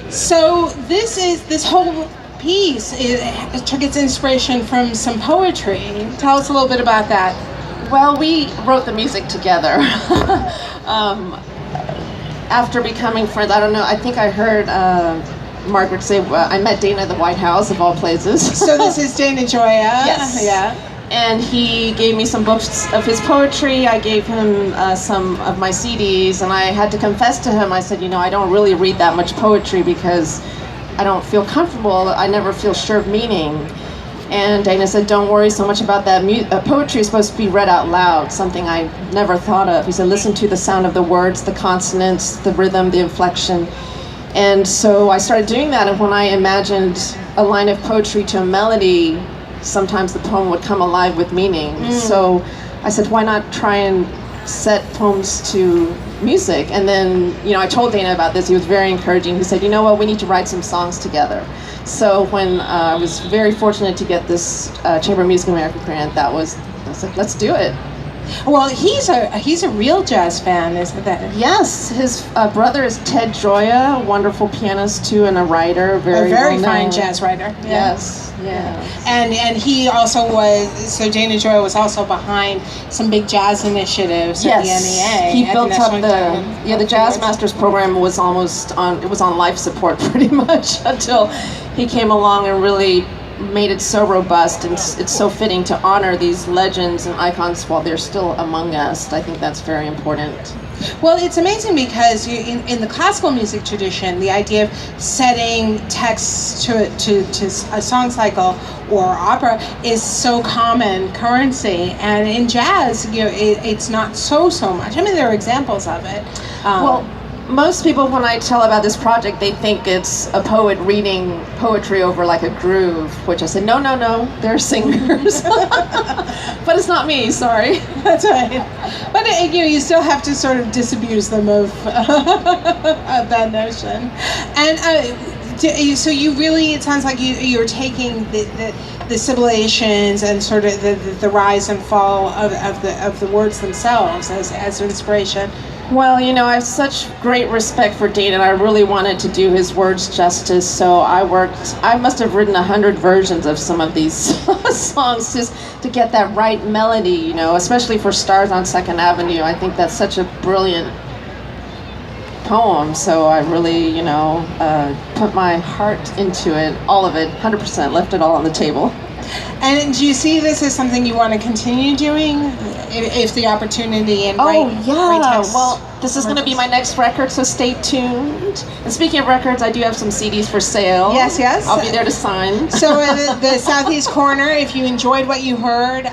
So this whole piece it took its inspiration from some poetry. Tell us a little bit about that. Well, we wrote the music together. After becoming friends, I don't know, I think I heard Margaret say, well, I met Dana at the White House, of all places. So this is Dana Joya. Yes. Yeah. And he gave me some books of his poetry. I gave him some of my CDs, and I had to confess to him, I said, I don't really read that much poetry because I don't feel comfortable. I never feel sure of meaning. And Dana said, don't worry so much about that. Poetry is supposed to be read out loud, something I never thought of. He said, listen to the sound of the words, the consonants, the rhythm, the inflection. And so I started doing that, and when I imagined a line of poetry to a melody, sometimes the poem would come alive with meaning. So I said, why not try and set poems to music? And then, I told Dana about this. He was very encouraging. He said, you know what, we need to write some songs together. So when I was very fortunate to get this Chamber of Music America grant, I said, let's do it. Well, he's a real jazz fan, isn't that? Yes, his brother is Ted Joya, a wonderful pianist too, and a writer, very fine jazz writer. Yes, And he also so Dana Joya was also behind some big jazz initiatives at the NEA. He built up the Jazz Masters program was on life support pretty much until he came along and really made it so robust, and it's so fitting to honor these legends and icons while they're still among us. I think that's very important. Well, it's amazing because in the classical music tradition, the idea of setting texts to a song cycle or opera is so common currency, and in jazz, it's not so much. I mean, there are examples of it. Well, most people, when I tell about this project, they think it's a poet reading poetry over like a groove, which I said, no, they're singers. But it's not me, sorry. That's right. But you still have to sort of disabuse them of that notion. And so you really, it sounds like you're taking the sibilations and sort of the rise and fall of the words themselves as inspiration. Well, I have such great respect for Dana, and I really wanted to do his words justice, so I must have written 100 versions of some of these songs just to get that right melody, especially for Stars on 2nd Avenue. I think that's such a brilliant poem, so I really, put my heart into it, all of it, 100%, left it all on the table. And do you see this as something you want to continue doing if the opportunity and well, this is going to be my next record, so stay tuned. And speaking of records, I do have some CDs for sale. Yes. I'll be there to sign. So the Southeast Corner, if you enjoyed what you heard,